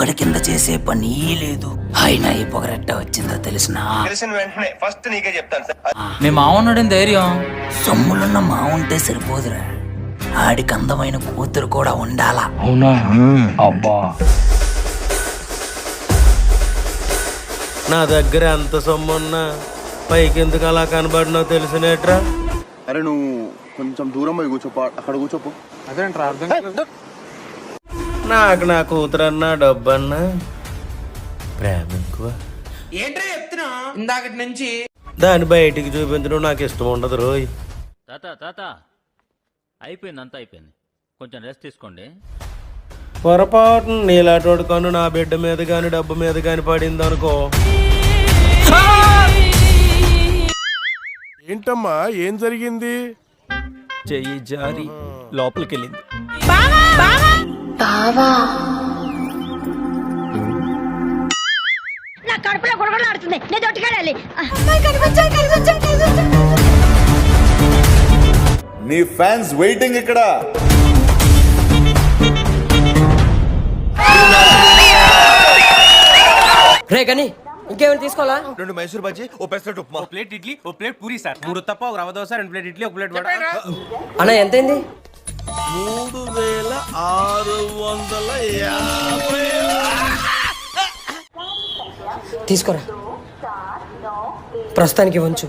పొగడి కింద చేసే పని లేదు. అయినా ఈ పొగరెట్ట వచ్చిందో తెలిసిన వెంటనే ఫస్ట్ నీకే చెప్తాను సార్. మీ మామూడు ధైర్యం. సొమ్ములున్న మా ఉంటే సరిపోదురా, ఆడికి అందమైన కూతురు కూడా ఉండాలా. అవునా? అబ్బా, నా దగ్గర ఎంత సొమ్మున్నా పైకెందుకు అలా కనబడినావు తెలిసినట్రా. అరే నువ్వు కొంచెం దూరం పోయి కూర్చోపో, అక్కడ కూర్చోపో. నాకు నా కూతురన్నా డబ్బన్నా ప్రేమ ఎక్కువ. ఏంటో చెప్తున్నా ఇందాకటి నుంచి. దాన్ని బయటికి చూపించడం నాకు ఇష్టం ఉండదు రోయ్. తాత అయిపోయింది, అంతా అయిపోయింది, కొంచెం రెస్ట్ తీసుకోండి. పొరపాటున నీలాటోడు కన్ను నా బిడ్డ మీద కాని డబ్బు మీద కాని పడింది అనుకో. ఏంటమ్మా ఏం జరిగింది? చెయ్యి జారి లోపలికి వెళ్ళింది. నా కడుపులో గొడగలాడుతుంది, నేను దొట్టుకెళ్ళాలి. నీ ఫ్యాన్స్ వెయిటింగ్ ఇక్కడ. రే కానీ ఇంకేమైనా తీసుకోవాలా? 2 మైసూర్ బజ్జీ, ఓ పెసరట్ ఉప్మా, ఓ ప్లేట్ ఇడ్లీ, ఓ ప్లేట్ పూరి సార్. 3 తప్ప, ఒక రవ దోశ, 2 ప్లేట్ ఇడ్లీ, ఒక ప్లేట్ వడ. అన్న ఎంతైంది? 3650. తీసుకోరా, ప్రస్తుతానికి ఉంచు.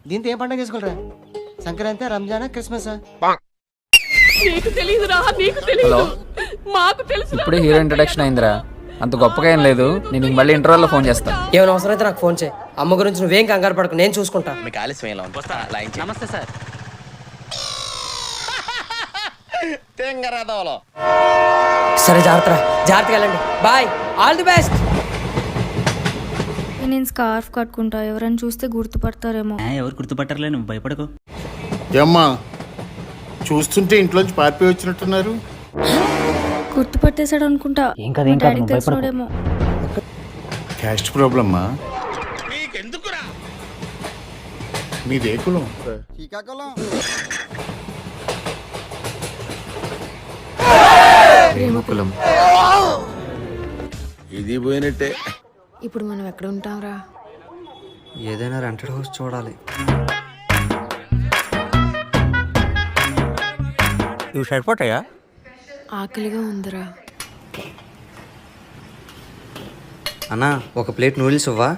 దీంతో ఏం పండుగ చేసుకోరా? సంక్రాంతి, రంజాన్, క్రిస్మస్. హలో, ఇప్పుడే హీరో ఇంట్రొడక్షన్ అయిందిరా, అంత గొప్పగా ఏం లేదు. నేను నీకు మళ్ళీ ఇంటర్వెల్లో ఫోన్ చేస్తాను. ఏమైనా అవసరం అయితే నాకు ఫోన్ చేయి. అమ్మ గురించి నువ్వేం కంగారు పడకు, నేను చూసుకుంటా. మీకు ఆలస్యం ఎలా ఉంది? నమస్తే సార్. సరే జాగ్రత్తగా వెళ్ళండి. Bye, all the best. నేను స్కార్ఫ్ కట్టుకుంటా, ఎవరైనా చూస్తే గుర్తుపడతారేమో. ఎవరు గుర్తుపట్టర్లే, నువ్వు భయపడకు. ఏమ్మా చూస్తుంటే ఇంట్లోంచి పారిపోయి వచ్చినట్టున్నారు. గుర్తుపట్టేశాడు అనుకుంటా. డాడీకి తెలిసినోడేమో. క్యాస్ట్ ప్రాబ్లమ్మా? మీదే కులం? ప్రేమకులం. ఇది పోయినట్టే. ఇప్పుడు మనం ఎక్కడ ఉంటాంరా? ఏదైనా రెంటెడ్ హౌస్ చూడాలి. ఇవి సరిపోతాయా? ఆకలిగా ఉందిరా. అన్నా, ఒక ప్లేట్ నూడిల్స్ ఇవ్వా?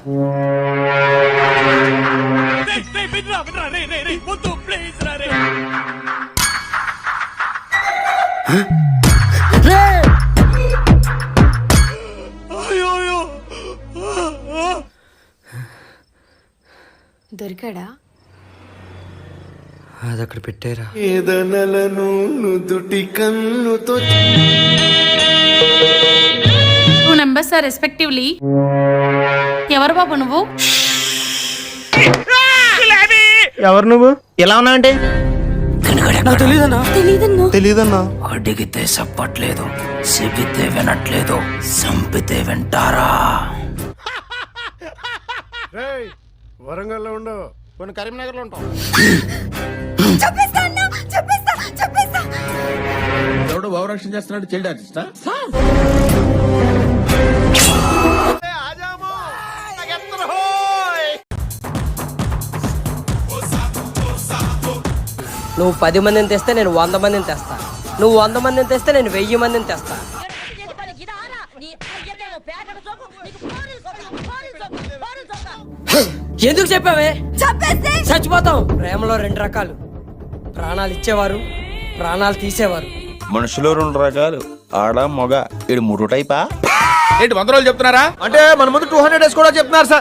దొరికాడా? అది అక్కడ పెట్టారా? ఏదనలను నుదుటి కన్నుతో నెంబర్స్ ఆర్ రెస్పెక్టివ్లీ. ఎవరు బాబు నువ్వు? ఎవరు నువ్వు? ఎలా ఉన్నావు అంటే? తెలీదన్నా. అడిగితే చెప్పట్లేదు, చెబితే వినట్లేదు, చంపితే వింటారా? వరంగల్లో ఉండవు, కొన్ని కరీంనగర్లో ఉంటాం. ఎవడో భావరక్షణ చేస్తున్నాడు, చైల్డ్ ఆర్టిస్టా? నువ్వు 10 మందిని తెస్తే నేను 100 మందిని తెస్తా. నువ్వు 100 మందిని తెస్తే నేను 1000 మందిని తెస్తా. ఎందుకు చెప్పావే? చచ్చిపోతాం. ప్రేమలో 2 రకాలు, ప్రాణాలు ఇచ్చేవారు, ప్రాణాలు తీసేవారు. మనుషులు 2 రకాలు, ఆడ మగ. ఇది 3 టైపా? ఏంటి 100 రోజులు చెప్తున్నారా? అంటే మన ముందు 200 డేస్ కూడా చెప్తున్నారు సార్.